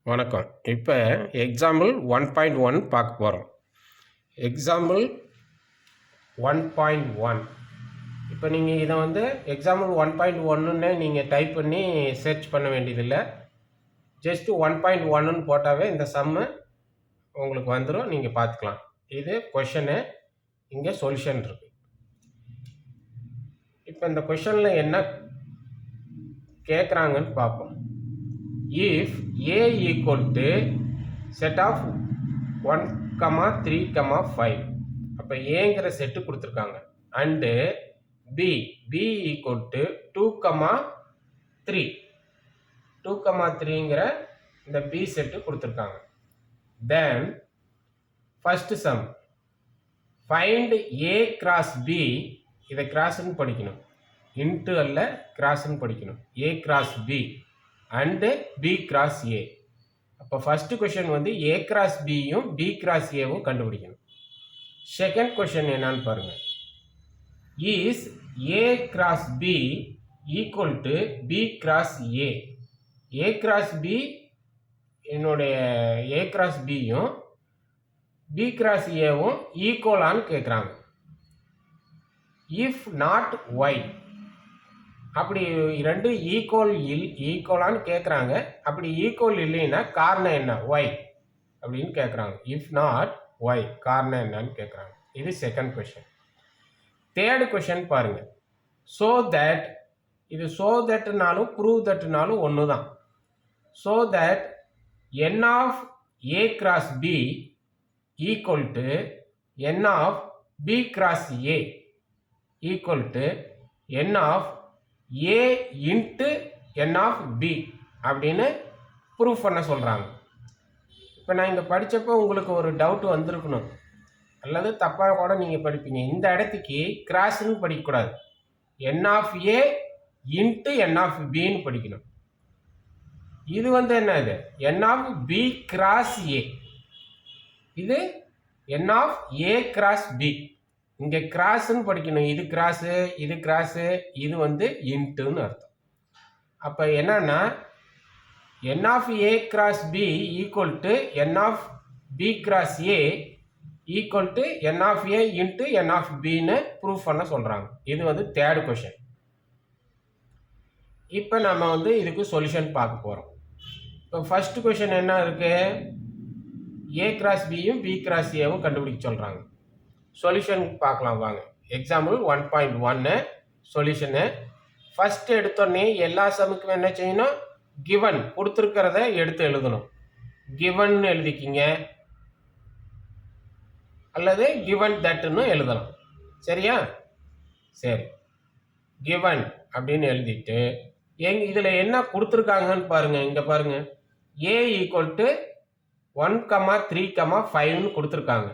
வணக்கம். இப்போ எக்ஸாம்பிள் 1.1 பார்க்க போகிறோம். எக்ஸாம்பிள் 1.1 இப்போ நீங்கள் இதை எக்ஸாம்பிள் 1.1ன்னு நீங்கள் டைப் பண்ணி சர்ச் பண்ண வேண்டியதில்லை. ஜஸ்ட் 1.1ன்னு போட்டாவே இந்த சம்மு உங்களுக்கு வந்துடும், நீங்கள் பார்த்துக்கலாம். இது கொஷனு, இங்கே சொல்யூஷன் இருக்குது. இப்போ இந்த கொஷனில் என்ன கேட்குறாங்கன்னு பார்ப்போம். If a equal to set of 1, 3, 5 அப்போ ஏங்கிற செட்டு கொடுத்துருக்காங்க. அண்டு b equal to 2, 3 2,3ங்கிற இந்த b செட்டு கொடுத்துருக்காங்க. Then first sum find a cross b, இதை கிராஸ்ன்னு படிக்கணும், இன்ட்டு அல்ல கிராஸ்ன்னு படிக்கணும். a cross b and b cross a. அப்போ first question a cross bயும் b cross aவும் கண்டுபிடிக்கணும். செகண்ட் கொஷன் என்னன்னு பாருங்க. is a cross b equal to b cross a? a cross b என்னுடைய a cross bயும் b cross aவும் ஈக்குவலான்னு கேட்குறாங்க. if not why? அப்படி ரெண்டு ஈக்குவலான்னு கேட்குறாங்க. அப்படி ஈக்குவல் இல்லைன்னா காரணம் என்ன, ஒய் அப்படின்னு கேட்குறாங்க. இஃப் நாட் ஒய், காரணம் என்னன்னு கேட்குறாங்க. இது செகண்ட் கொஷின். தேர்டு கொஷின் பாருங்க. ஸோ தட், இது ஸோ தட்னாலும் ப்ரூவ் தட்னாலும் ஒன்று தான். So that N of A cross B equal to N of B cross A equal to N of a into N of B அப்படின்னு proof பண்ண சொல்கிறாங்க. இப்போ நான் இங்கே படித்தப்போ உங்களுக்கு ஒரு டவுட் வந்திருக்கணும், அல்லது தப்பாக கூட நீங்கள் படிப்பீங்க. இந்த இடத்துக்கு கிராஸ்ன்னு படிக்கக்கூடாது, n of A into N of பின்னு படிக்கணும். இது என்ன, இது n of B cross A, இது n of A cross B. இங்கே கிராஸ்ன்னு படிக்கணும். இது கிராஸு, இது கிராஸு, இது இன்ட்டுன்னு அர்த்தம். அப்போ என்னன்னா n of A cross B equal to N of B cross A equal to N of A into N of பின்னு ப்ரூஃப் பண்ண சொல்கிறாங்க. இது தேர்டு கொஷின். இப்போ நம்ம இதுக்கு சொல்யூஷன் பார்க்க போகிறோம். இப்போ ஃபர்ஸ்ட் கொஷின் என்ன இருக்குது, ஏ கிராஸ் பியும் பி கிராஸ் ஏவும் கண்டுபிடிக்க சொல்கிறாங்க. சொல்யூஷன் பார்க்கலாம் வாங்க. Example 1.1 solution. ஃபர்ஸ்ட் எடுத்தோடனே எல்லா சமுக்கும் என்ன செய்யணும், கிவன் கொடுத்துருக்கிறத எடுத்து எழுதணும். கிவன் எழுதிக்கிங்க, அல்லது கிவன் தட்டுன்னு எழுதலாம். சரியா? சரி, கிவன் அப்படின்னு எழுதிட்டு இதில் என்ன கொடுத்துருக்காங்கன்னு பாருங்க. இங்கே பாருங்க, ஏ ஈக்குவல் டு 1, 3, 5ன்னு கொடுத்துருக்காங்க.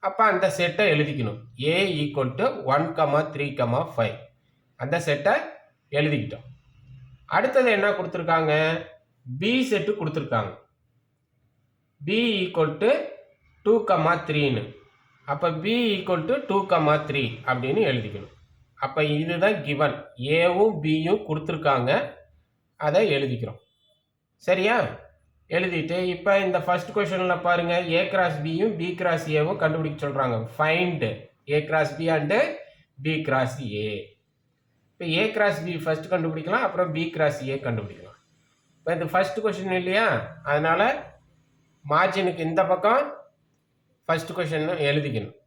அப்போ அந்த செட்டை எழுதிக்கணும். ஏ ஈக்குவல் டு 1, 3, 5 அந்த செட்டை எழுதிக்கிட்டோம். அடுத்தது என்ன கொடுத்துருக்காங்க, பி செட்டு கொடுத்துருக்காங்க. பி ஈக்குவல் டு 2, 3ன்னு. அப்போ பி ஈக்குவல் டு 2, 3 அப்படின்னு எழுதிக்கணும். அப்போ இதுதான் கிவன். ஏவும் பியும் கொடுத்துருக்காங்க, அதை எழுதிக்கிறோம். சரியா? எழுதிட்டு இப்போ இந்த ஃபர்ஸ்ட் கொஷனில் பாருங்கள், ஏ கிராஸ் பியும் பி கிராஸ் ஏவும் கண்டுபிடிக்க சொல்கிறாங்க. Find A cross B and B cross A. இப்போ ஏ கிராஸ் பி ஃபர்ஸ்ட் கண்டுபிடிக்கலாம், அப்புறம் பி கிராஸ் ஏ கண்டுபிடிக்கலாம். இப்போ இந்த ஃபர்ஸ்ட் கொஷின் இல்லையா, அதனால் மார்ஜினுக்கு இந்த பக்கம் ஃபர்ஸ்ட் கொஷின் எழுதிக்கணும்.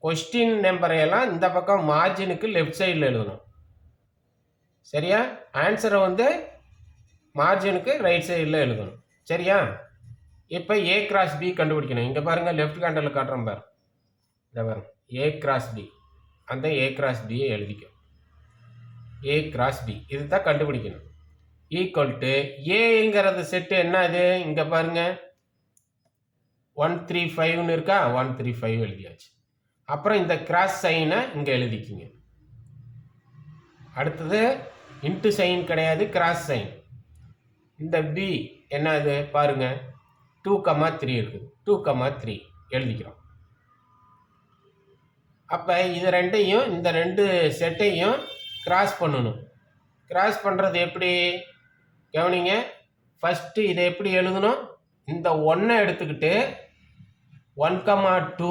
கொஸ்டின் நம்பரையெல்லாம் இந்த பக்கம் மார்ஜினுக்கு லெஃப்ட் சைடில் எழுதணும். சரியா? ஆன்சரை மார்ஜினுக்கு ரைட் சைடில் எழுதணும். சரியா? இப்போ ஏ கிராஸ் பி கண்டுபிடிக்கணும். இங்கே பாருங்கள், லெஃப்ட் ஹேண்டில் காட்டுறோம் பாரு, இந்த பாருங்க, ஏ கிராஸ் பி. அந்த ஏ கிராஸ் பியை எழுதிக்கும். ஏ கிராஸ் பி இது தான் கண்டுபிடிக்கணும். ஈக்குவல் டு ஏங்கிறது செட்டு என்ன, இது இங்கே பாருங்க 1, 3, 5ன்னு இருக்கா, 1, 3, 5 எழுதியாச்சு. அப்புறம் இந்த கிராஸ் சைனை இங்கே எழுதிக்கிங்க. அடுத்தது இன்ட்டு சைன் கிடையாது, கிராஸ் சைன். இந்த பி என்ன இது பாருங்க, 2, 3 இருக்குது, 2, 3 எழுதிக்கிறோம். அப்போ இது ரெண்டையும், இந்த ரெண்டு செட்டையும் கிராஸ் பண்ணணும். கிராஸ் பண்ணுறது எப்படி கவனிங்க. ஃபஸ்ட்டு இதை எப்படி எழுதணும், இந்த 1 எடுத்துக்கிட்டு 1,2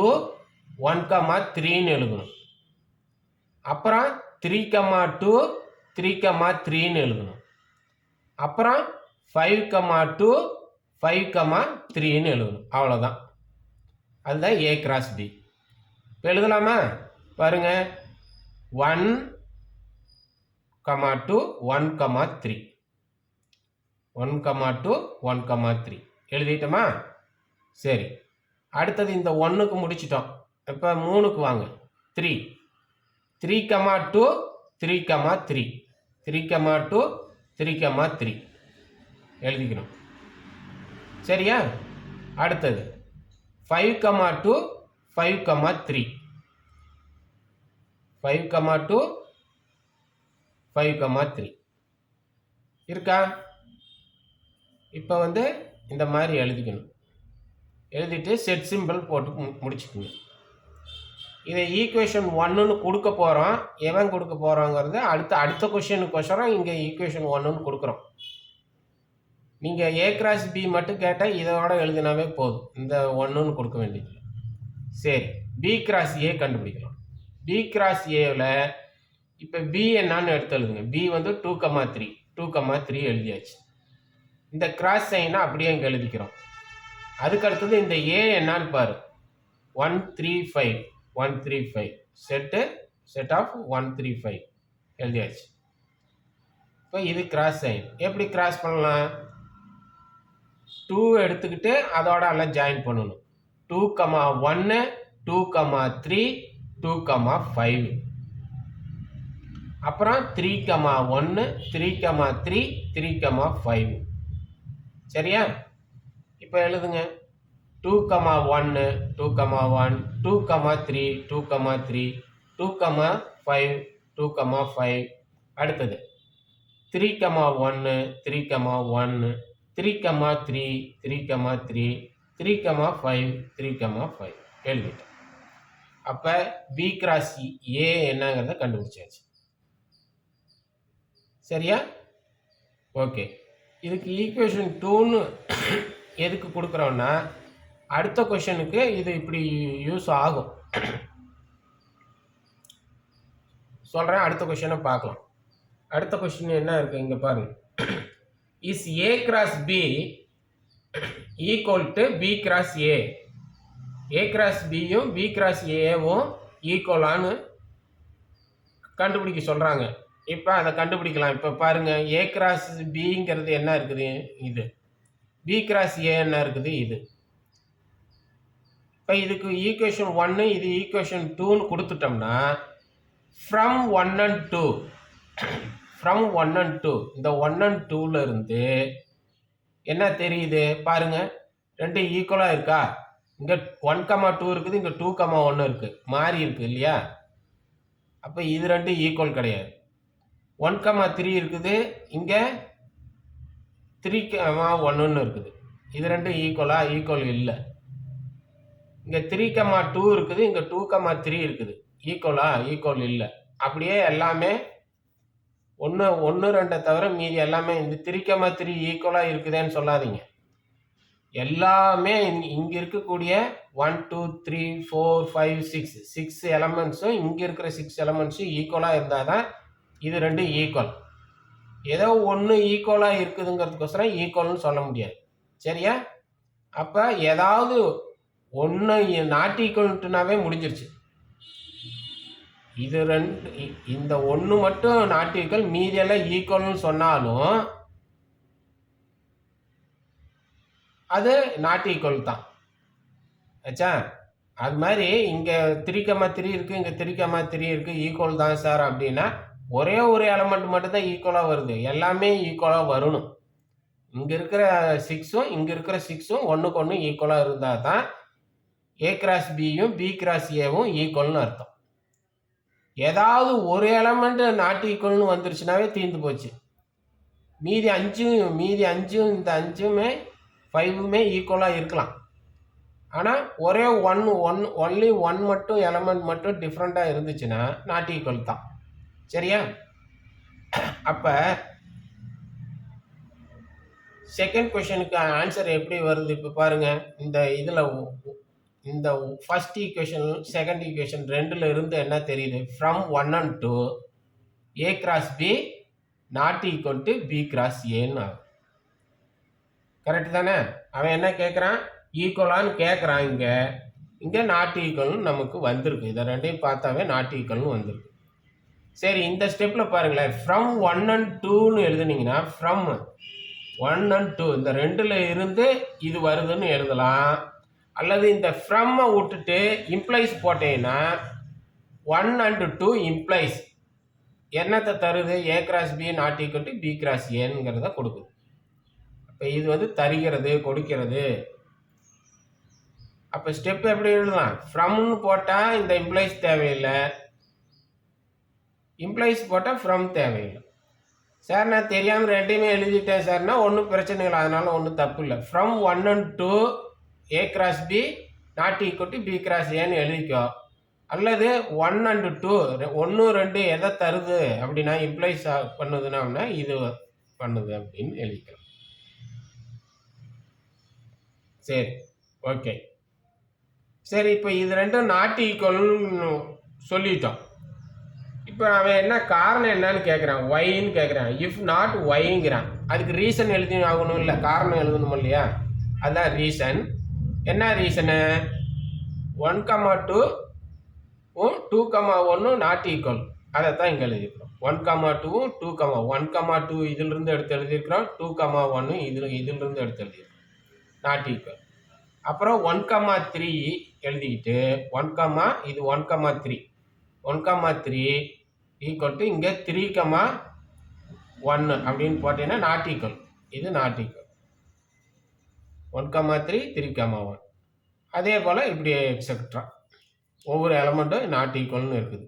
1,3ன்னு எழுதணும். அப்புறம் 3,2 3,3ன்னு எழுதணும். அப்புறம் 5,2 5,3ன்னு எழுதணும். அவ்வளோதான். அதுதான் A cross B. இப்போ எழுதலாமா? பாருங்க, 1,2 1,3 1,2 1,3 எழுதிட்டோமா? சரி, அடுத்தது இந்த 1க்கு முடிச்சிட்டோம். இப்போ 3க்கு வாங்க. 3 3,2 3,3 3,2 3,3 எழுதிக்கணும். சரியா? அடுத்தது 5,2 5,3 5,2 5,3 இருக்கா? இப்போ இந்த மாதிரி எழுதிக்கணும். எழுதிட்டு செட் சிம்பிள் போட்டு முடிச்சுக்கணும். இதை ஈக்குவேஷன் 1ன்னு கொடுக்க போகிறோம். எவன் கொடுக்க போகிறோங்கிறது அடுத்த கொஷனுக்கோசரம் இங்கே ஈக்குவேஷன் 1ன்னு கொடுக்குறோம். நீங்கள் A cross B மட்டும் கேட்டால் இதோட எழுதினாவே போதும். இந்த 1ன்னு கொடுக்க வேண்டியது. சரி, B cross A கண்டுபிடிக்கலாம். B cross Aவில் இப்போ B என்னன்னு எடுத்து எழுதுங்க. B 2,3 2,3 எழுதியாச்சு. இந்த கிராஸ் சைனை அப்படியே இங்கே எழுதிக்கிறோம். அதுக்கு அடுத்தது இந்த A என்னன்னு பாரு. 135 135 செட் ஆஃப் 135 எழுதியாச்சு. இப்போ இது கிராஸ் சைன். எப்படி கிராஸ் பண்ணலாம்? 2 எடுத்துக்கிட்டு அதோட எல்லாம் ஜாயின் பண்ணணும். 2,1 2,3 2,5 அப்புறம் 3,1 3,3 3,5 சரியா? இப்போ எழுதுங்க. 2,1 2,1 2,3 2,3 2,5 2,5 அடுத்தது 3,1 3,1 3,3 3,3 3,5 3,5 எழுதிட்டேன். அப்போ B cross A என்னங்கிறத கண்டுபிடிச்சாச்சு. சரியா? ஓகே. இதுக்கு ஈக்குவேஷன் 2ன்னு எதுக்கு கொடுக்குறோன்னா அடுத்த கொஷனுக்கு இது இப்படி யூஸ் ஆகும். சொல்கிறேன், அடுத்த கொஷனை பார்க்கலாம். அடுத்த கொஷின் என்ன இருக்குது இங்கே பாருங்க. Is A cross B equal to B cross A? A cross Bயும் B cross Aவும் ஈக்குவலான்னு கண்டுபிடிக்க சொல்கிறாங்க. இப்போ அதை கண்டுபிடிக்கலாம். இப்போ பாருங்கள், A cross Bங்கிறது என்ன இருக்குது? இது. B cross A என்ன இருக்குது? இது. இப்போ இதுக்கு ஈக்குவேஷன் 1 இது ஈக்குவேஷன் 2ன்னு கொடுத்துட்டோம்னா ஃப்ரம் 1 and 2 இந்த 1 and 2ல இருந்து என்ன தெரியுது பாருங்க, ரெண்டு ஈக்குவலாக இருக்கா? இங்கே 1,2 இருக்குது, இங்கே 2,1 இருக்குது, மாறி இருக்குது இல்லையா? அப்போ இது ரெண்டு ஈக்குவல் கிடையாது. 1,3 இருக்குது, இங்கே 3,1 இருக்குது. இது ரெண்டு ஈக்குவல் இல்லை. இங்கே 3,2 இருக்குது, இங்கே 2,3 இருக்குது. ஈக்குவல் இல்லை. அப்படியே எல்லாமே 1 2 தவிர மீதி எல்லாமே இந்த 3,3 ஈக்குவலாக இருக்குதுன்னு சொல்லாதீங்க. எல்லாமே இங்கே இருக்கக்கூடிய 1 2 3 4 5 6 எலமெண்ட்ஸும் இங்கே இருக்கிற 6 எலமெண்ட்ஸும் ஈக்குவலாக இருந்தால் தான் இது ரெண்டு ஈக்குவல். ஏதோ ஒன்று ஈக்குவலாக இருக்குதுங்கிறதுக்கோசரம் ஈக்குவல்னு சொல்ல முடியாது. சரியா? அப்போ ஏதாவது ஒன்று நாட் ஈக்குவல்ட்டுனாவே முடிஞ்சிருச்சு. இது ரெண்டு, இந்த ஒன்று மட்டும் நாட் ஈக்குவல், மீதியெல்லாம் ஈக்குவல்னு சொன்னாலும் அது நாட் ஈக்குவல் தான். ஆச்சா? அது மாதிரி இங்கே 3,3 இருக்குது, இங்கே 3,3 இருக்குது, ஈக்குவல் தான் சார் அப்படின்னா ஒரே ஒரு எலமெண்ட் மட்டும் தான் ஈக்குவலாக வருது. எல்லாமே ஈக்குவலாக வரணும். இங்கே இருக்கிற 6ம் இங்கே இருக்கிற 6ம் ஒன்றுக்கு ஒன்று ஈக்குவலாக இருந்தால் தான் A cross Bயும் B cross Aவும் ஈக்குவல்னு அர்த்தம். ஏதாவது ஒரு எலமெண்ட் நாட் ஈக்குவல்னு வந்துருச்சுனாவே தீர்ந்து போச்சு. மீதி 5ம் இந்த 5மே 5மே ஈக்குவலாக இருக்கலாம். ஆனால் ஒரே ஒன்லி ஒன் மட்டும் எலமெண்ட் மட்டும் டிஃப்ரெண்ட்டாக இருந்துச்சுன்னா நாட் ஈக்குவல் தான். சரியா? அப்போ செகண்ட் கொஷனுக்கு ஆன்சர் எப்படி வருது இப்போ பாருங்க. இந்த இதில் இந்த ஃபர்ஸ்ட் ஈக்குவேஷன் செகண்ட் ஈக்குவேஷன் ரெண்டுல இருந்து என்ன தெரியுது? From 1 and 2 A cross B not equal to B cross Aன்னு ஆகும். கரெக்ட் தானே? அவன் என்ன கேட்குறான்? ஈக்குவலான்னு கேட்குறான். இங்கே நாட் ஈக்குவல்னு நமக்கு வந்திருக்கு. இதை ரெண்டையும் பார்த்தாவே நாட் ஈக்குவல்னு வந்திருக்கு. சரி, இந்த ஸ்டெப்பில் பாருங்களேன். ஃப்ரம் 1 and 2ன்னு எழுதுனீங்கன்னா ஃப்ரம் 1 and 2 இந்த ரெண்டில் இருந்து இது வருதுன்னு எழுதலாம். அல்லது இந்த ஃப்ரம்மை விட்டுட்டு இம்ப்ளைஸ் போட்டீங்கன்னா 1 and 2 இம்ப்ளைஸ் என்னத்தை தருது? A cross B not equal to B cross Aங்கிறத கொடுக்குது. இப்போ இது வந்து தருகிறது, கொடுக்கிறது. அப்போ ஸ்டெப் எப்படி எழுதலாம்? ஃப்ரம்னு போட்டால் இந்த இம்ப்ளைஸ் தேவையில்லை, இம்ப்ளைஸ் போட்டால் ஃப்ரம் தேவையில்லை. சார் நான் தெரியாமல் ரெண்டையுமே எழுதிட்டேன் சார்னா ஒன்றும் பிரச்சனை இல்லை, அதனால ஒன்றும் தப்பு இல்லை. From 1 and 2 A cross B not equal to B cross Aன்னு எழுதிக்கோ. அல்லது 1 and 2 1 2 எதை தருது அப்படின்னா இம்ப்ளைஸ் பண்ணுதுன்னா இது பண்ணுது அப்படின்னு எழுதிக்கலாம். சரி, ஓகே. சரி, இப்போ இது ரெண்டும் நாட் ஈக்குவல்னு சொல்லிட்டோம். இப்போ அவன் என்ன காரணம் என்னன்னு கேட்குறான்? ஒய்ன்னு கேட்குறான். இஃப் நாட் ஒய்ங்கிறான். அதுக்கு ரீசன் எழுதி ஆகணும், இல்லை காரணம் எழுதணும் இல்லையா? அதுதான் ரீசன். என்ன ரீசனு? 1,2 2,1 not equal. அதை தான் இங்கே எழுதியிருக்கிறோம். 1,2 1,2 இதிலிருந்து எடுத்து எழுதியிருக்கிறோம். 2,1 இதிலிருந்து எடுத்து எழுதியிருக்கிறோம். Not equal. அப்புறம் 1,3 எழுதிக்கிட்டு இது 1,3 1,3 ஈக்குவல் டு இங்கே 3,1 அப்படின்னு போட்டீங்கன்னா நாட் ஈக்குவல். இது நாட் ஈக்குவல். 1,3 3,1. அதே போல் இப்படி எக்ஸெட்ரா ஒவ்வொரு எலமெண்ட்டும் நாட் ஈக்குவல்னு இருக்குது.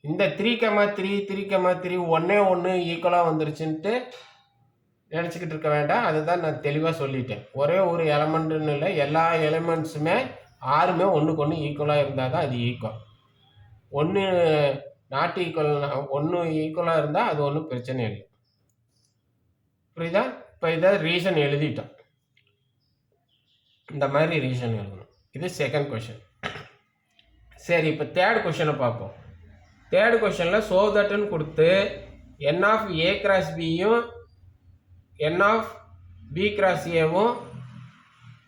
இந்த 3,3 3,3 1 ஈக்குவலாக வந்துருச்சுன்ட்டு நினச்சிக்கிட்டு இருக்க வேண்டாம். அதுதான் நான் தெளிவாக சொல்லிட்டேன். ஒரே ஒரு எலமெண்ட்டுன்னு இல்லை, எல்லா எலிமெண்ட்ஸுமே 6மே ஒன்றுக்கு ஒன்று ஈக்குவலாக இருந்தால் தான் அது ஈக்குவல். 1 நாட் ஈக்குவல் 1 ஈக்குவலாக இருந்தால் அது ஒன்றும் பிரச்சனை இல்லை. புரியுதா? இப்போ இதை ரீசன் எழுதிட்டோம். இந்த மாதிரி ரீசன் எழுதணும். இது செகண்ட் கொஷின். சரி, இப்போ தேர்ட் கொஷனை பார்ப்போம். தேர்ட் கொஷனில் சோ தட்டுன்னு கொடுத்து என் ஆஃப் A cross Bயும் என் ஆஃப் B cross Aவும்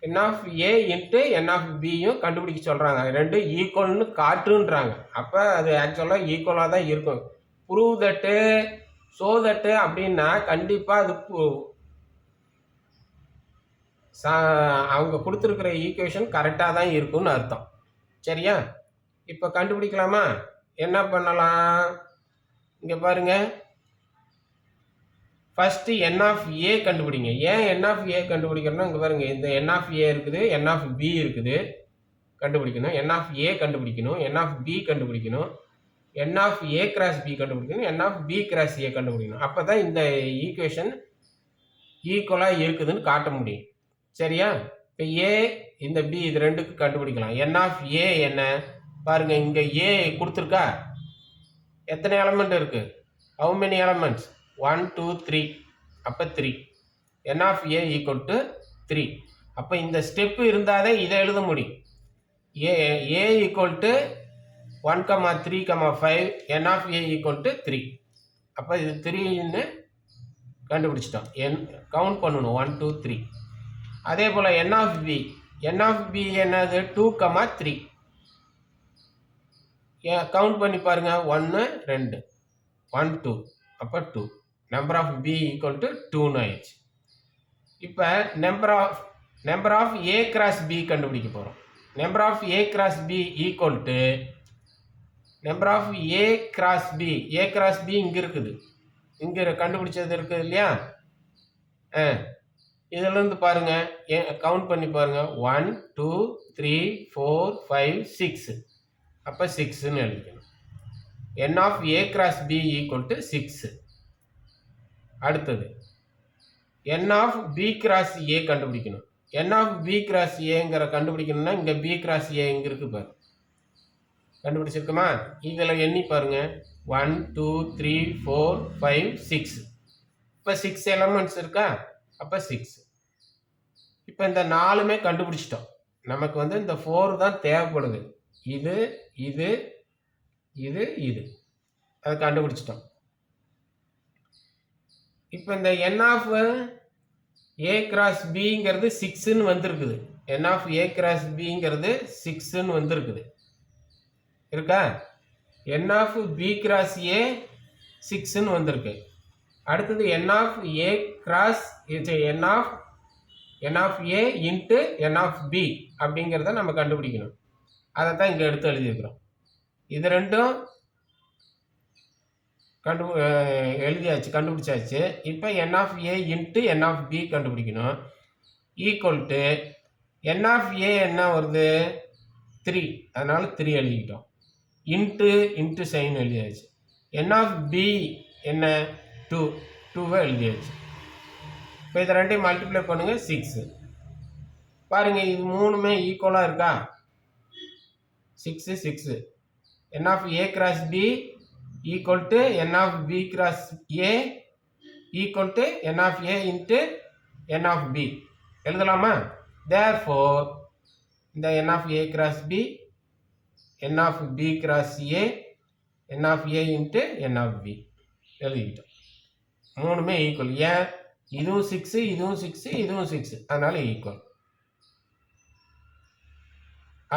n of A into N of Bயும் கண்டுபிடிக்க சொல்கிறாங்க. ரெண்டு ஈக்குவல்னு காட்டுன்றாங்க. அப்போ அது ஆக்சுவலாக ஈக்குவலாக தான் இருக்கும். ப்ரூவ் தட்டு சோ தட்டு அப்படின்னா கண்டிப்பாக அது அவங்க கொடுத்துருக்குற ஈக்குவேஷன் கரெக்டாக தான் இருக்குன்னு அர்த்தம். சரியா? இப்போ கண்டுபிடிக்கலாமா? என்ன பண்ணலாம்? இங்கே பாருங்கள். ஃபஸ்ட்டு என் ஆஃப் ஏ கண்டுபிடிங்க. ஏன் என் ஆஃப் ஏ கண்டுபிடிக்கணும்னா இங்கே பாருங்கள், இந்த என் ஆஃப் ஏ இருக்குது, என் ஆஃப் பி இருக்குது, கண்டுபிடிக்கணும். என் ஆஃப் ஏ கண்டுபிடிக்கணும், என் ஆஃப் பி கண்டுபிடிக்கணும், n of A cross B கண்டுபிடிக்கணும், n of B cross A கண்டுபிடிக்கணும். அப்போ தான் இந்த ஈக்குவேஷன் ஈக்குவலாக இருக்குதுன்னு காட்ட முடியும். சரியா? இப்போ ஏ இந்த பி இது ரெண்டுக்கு கண்டுபிடிக்கலாம். என் ஆஃப் ஏ என்ன பாருங்கள், இங்கே ஏ கொடுத்துருக்கா? எத்தனை எலமெண்ட் இருக்குது? How many elements? 1 2 3. அப்போ 3. N of A equal to 3. அப்போ இந்த ஸ்டெப்பு இருந்தால் தான் இதை எழுத முடியும். A equal to 1,3,5 n of A equal to 3. அப்போ இது 3ன்னு கண்டுபிடிச்சிட்டோம். கவுண்ட் பண்ணணும் 1 2 3. அதே போல் என் ஆஃப் பி என்னது? 2,3. கவுண்ட் பண்ணி பாருங்கள். 1 2 1 2. அப்போ 2. Number of B equal to 2ன்னு ஆயிடுச்சு. இப்போ number of A cross B கண்டுபிடிக்க போகிறோம். Number of A cross B equal to number of A cross B. A cross B இங்கே இருக்குது, இங்கே கண்டுபிடிச்சது இருக்குது இல்லையா? இதிலேருந்து பாருங்கள், கவுண்ட் பண்ணி பாருங்கள். 1 2 3 4 5 6. அப்போ 6ன்னு எழுதிக்கணும். N of A cross B equal to 6. அடுத்தது n of B cross A கண்டுபிடிக்கணும். என் ஆஃப் பி கிராஸ் ஏங்கிற கண்டுபிடிக்கணும்னா இங்கே பி கிராஸ் ஏ இங்கே இருக்குது பாரு, கண்டுபிடிச்சிருக்குமா? இதில் எண்ணி பாருங்க. 1 2 3 4 5 6. இப்போ 6 எலமெண்ட்ஸ் இருக்கா? அப்போ 6. இப்போ இந்த 4மே கண்டுபிடிச்சிட்டோம். நமக்கு வந்து இந்த 4 தான் தேவைப்படுது. இது, இது, இது, இது. அதை கண்டுபிடிச்சிட்டோம். இப்போ இந்த n ஆஃப் a கிராஸ் பிங்கிறது 6ன்னு வந்திருக்குது. n ஆஃப் a கிராஸ் பிங்கிறது 6ன்னு வந்திருக்குது. இருக்கா? n of b cross a 6ன்னு வந்திருக்கு. அடுத்தது n of a cross n of a into n of b அப்படிங்கிறத நம்ம கண்டுபிடிக்கணும். அதை தான் இங்கே எடுத்து எழுதியிருக்கிறோம். இது ரெண்டும் எழுதியாச்சு, கண்டுபிடிச்சாச்சு. இப்போ n of a into n of b கண்டுபிடிக்கணும். Equal to n of a என்ன வருது? 3. அதனால 3 எழுதிக்கிட்டோம். இன்ட்டு சைன் எழுதியாச்சு. n ஆஃப் b என்ன? 2வை எழுதியாச்சு. இப்போ இதை ரெண்டையும் மல்டிப்ளை பண்ணுங்கள், 6. பாருங்கள், இது 3மே ஈக்குவலாக இருக்கா? 6 6. n of a cross b equal to n of b cross a equal to n of a into n of b எழுதலாமா? therefore இந்த n of a cross b, n of b cross a, n of a into n of b எழுதிக்கிட்டோம். 3மே equal. ஏன்? இதுவும் 6, இதுவும் 6, இதுவும் 6, அதனால equal.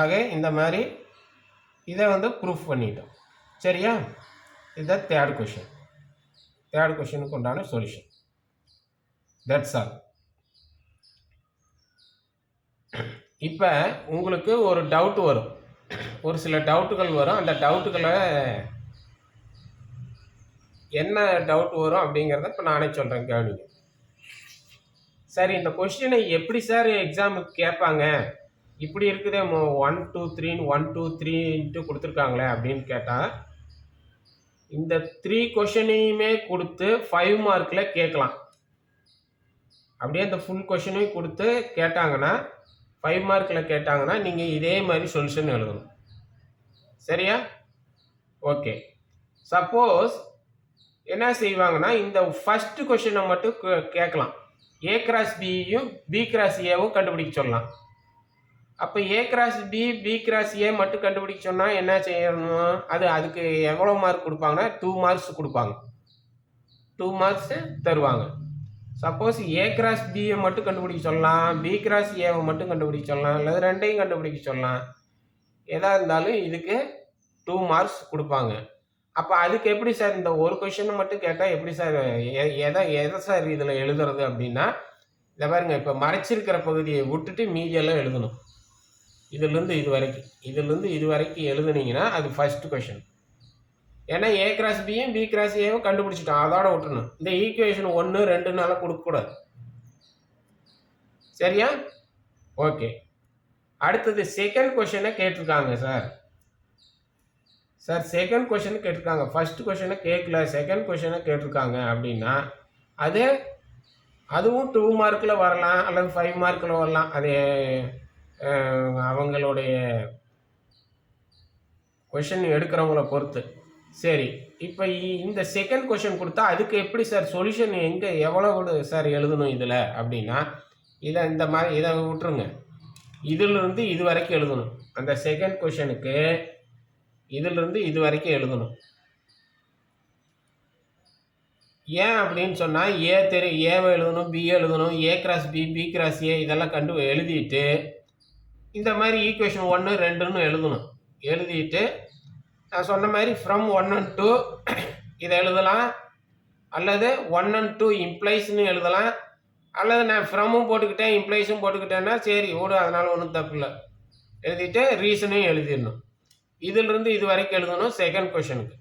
ஆக இந்த மாதிரி இதை வந்து ப்ரூஃப் பண்ணிட்டோம். சரியா? இதுதான் தேர்ட் கொஷின். தேர்ட் கொஷினுக்கு உண்டான சொல்யூஷன். That's all. இப்போ உங்களுக்கு ஒரு டவுட் வரும், ஒரு சில டவுட்டுகள் வரும். அந்த டவுட்டுகளை என்ன டவுட் வரும் அப்படிங்கிறத இப்போ நானே சொல்கிறேன், கவனிங்க. சரி, இந்த கொஸ்டினை எப்படி சார் எக்ஸாமுக்கு கேட்பாங்க? இப்படி இருக்குதே 1 2 3 1 2 3 கொடுத்துருக்காங்களே அப்படின்னு கேட்டால், இந்த 3 கொஷனையுமே கொடுத்து 5 மார்க்கில் கேட்கலாம். அப்படியே இந்த ஃபுல் கொஷனையும் கொடுத்து கேட்டாங்கன்னா, 5 மார்க்கில் கேட்டாங்கன்னா நீங்கள் இதே மாதிரி சொல்யூஷன் எழுதணும். சரியா? ஓகே. சப்போஸ் என்ன செய்வாங்கன்னா, இந்த ஃபஸ்ட்டு கொஷினை மட்டும் கேட்கலாம். ஏ கிராஸ் பியும் பி கிராஸ் ஏவும் கண்டுபிடிக்க சொல்லலாம். அப்போ A cross B, B cross A மட்டும் கண்டுபிடிக்க சொன்னால் என்ன செய்யணும்? அதுக்கு எவ்வளோ மார்க் கொடுப்பாங்கன்னா 2 மார்க்ஸ் கொடுப்பாங்க. 2 மார்க்ஸ் தருவாங்க. சப்போஸ் ஏ கிராஸ் பியை மட்டும் கண்டுபிடிக்க சொல்லலாம், பி கிராஸ் ஏவை மட்டும் கண்டுபிடிக்க சொல்லலாம், அல்லது ரெண்டையும் கண்டுபிடிக்க சொல்லலாம். எதாக இருந்தாலும் இதுக்கு 2 மார்க்ஸ் கொடுப்பாங்க. அப்போ அதுக்கு எப்படி சார் இந்த ஒரு கொஷினை மட்டும் கேட்டால் எப்படி சார் எதை சார் இதில் எழுதுறது அப்படின்னா, இதை பாருங்க, இப்போ மறைச்சிருக்கிற பகுதியை விட்டுட்டு மீதியெல்லாம் எழுதணும். இதிலிருந்து இது வரைக்கும் எழுதுனீங்கன்னா அது ஃபஸ்ட்டு கொஷின். ஏன்னா ஏ கிராஸ் பியும் பி கிராஸ் ஏவும் கண்டுபிடிச்சிட்டோம், அதோட விட்டுணும். இந்த ஈக்குவேஷன் 1 2 கொடுக்கக்கூடாது. சரியா? ஓகே. அடுத்தது செகண்ட் கொஷினை கேட்டிருக்காங்க சார். செகண்ட் கொஷின் கேட்டிருக்காங்க, ஃபர்ஸ்ட் கொஷினை கேட்கல, செகண்ட் கொஷினை கேட்டிருக்காங்க அப்படின்னா அதுவும் 2 மார்க்கில் வரலாம், அல்லது 5 மார்க்கில் வரலாம். அது அவங்களுடைய கொஷின் எடுக்கிறவங்கள பொறுத்து. சரி, இப்போ இந்த செகண்ட் கொஷின் கொடுத்தா அதுக்கு எப்படி சார் சொல்யூஷன் எவ்வளோ சார் எழுதணும் இதில் அப்படின்னா, இந்த மாதிரி இதை விட்டுருங்க. இதிலிருந்து இது வரைக்கும் எழுதணும். அந்த செகண்ட் கொஷனுக்கு இதிலிருந்து இது வரைக்கும் எழுதணும். ஏன் அப்படின்னு சொன்னால், ஏவை எழுதணும், பி எழுதணும், A cross B, B cross A இதெல்லாம் எழுதிட்டு இந்த மாதிரி ஈக்குவேஷன் 1 2 எழுதணும். எழுதிட்டு நான் சொன்ன மாதிரி ஃப்ரம் 1 and 2 இதை எழுதலாம், அல்லது 1 and 2 இம்ப்ளைஸ்ன்னு எழுதலாம், அல்லது நான் ஃப்ரம்மும் போட்டுக்கிட்டேன் இம்ப்ளைஸும் போட்டுக்கிட்டேன்னா சரி ஓடு, அதனால் ஒன்றும் தப்பு இல்லை. எழுதிட்டு ரீசனையும் எழுதிடணும். இதிலிருந்து இது வரைக்கும் எழுதணும் செகண்ட் கொஷனுக்கு.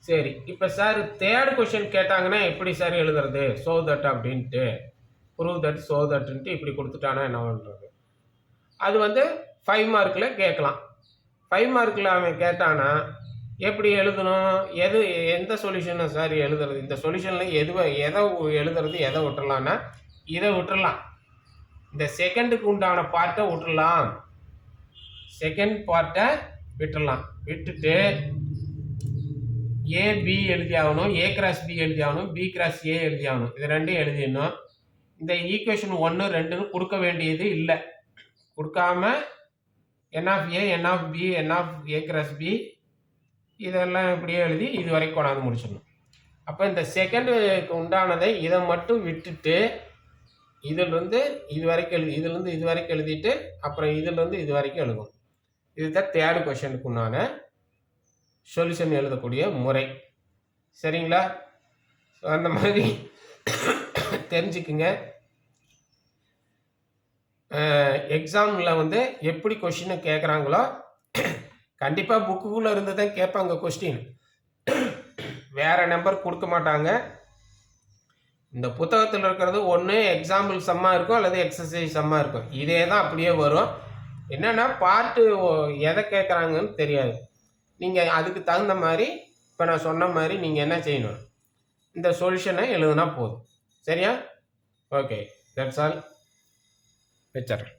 சரி, இப்போ சார் தேர்ட் கொஷின் கேட்டாங்கன்னா எப்படி சார் எழுதுறது? ஸோ தட் அப்படின்ட்டு, ப்ரூவ் தட், ஸோ தட்டுன்ட்டு இப்படி கொடுத்துட்டானா என்ன பண்ணுறது? அது வந்து 5 மார்க்கில் கேட்கலாம். 5 மார்க்கில் அவன் கேட்டானா எப்படி எழுதணும்? எந்த சொல்யூஷனை சார் எழுதுறது? இந்த சொல்யூஷனில் எதை எழுதுறது, எதை விட்டுறலான்னா இதை விட்டுறலாம். இந்த செகண்டுக்கு உண்டான பார்ட்டை விட்டுறலாம். செகண்ட் பார்ட்டை விட்டுடலாம். விட்டுட்டு ஏ பி எழுதி ஆகணும், ஏ கிராஸ் பி எழுதி ஆகணும், பி கிராஸ் ஏ எழுதி ஆகணும். இது ரெண்டையும் எழுதிடணும். இந்த ஈக்குவேஷன் 1 2ன்னு கொடுக்க வேண்டியது இல்லை. கொடுக்காம n of A, n of B, n of A cross B இதெல்லாம் இப்படியே எழுதி இது வரைக்கும் கொண்டாந்து முடிச்சிடணும். அப்போ இந்த செகண்டுக்கு உண்டானதை இதை மட்டும் விட்டுட்டு இதிலிருந்து இது வரைக்கும் இதிலிருந்து இது வரைக்கும் எழுதிட்டு அப்புறம் இதிலிருந்து இது வரைக்கும் எழுதணும். இதுதான் தேர்டு கொஷனுக்கு உண்டான சொல்யூஷன் எழுதக்கூடிய முறை. சரிங்களா? அந்த மாதிரி தெரிஞ்சுக்குங்க. எக்ஸாமில் வந்து எப்படி கொஷினை கேட்குறாங்களோ கண்டிப்பாக புக்குக்குள்ளே இருந்து தான் கேட்பாங்க கொஸ்டின். வேறு நம்பர் கொடுக்க மாட்டாங்க. இந்த புத்தகத்தில் இருக்கிறது ஒன்று எக்ஸாம்பிள் சம்மாக இருக்கும் அல்லது எக்ஸசைஸ் சம்மாக இருக்கும். இதே தான் அப்படியே வரும். என்னென்னா பார்ட்டு எதை கேட்குறாங்கன்னு தெரியாது. நீங்கள் அதுக்கு தகுந்த மாதிரி இப்போ நான் சொன்ன மாதிரி நீங்கள் என்ன செய்யணும், இந்த சொல்யூஷனை எழுதுனா போதும். சரியா? Okay, that's all. வச்சிட்றேன்.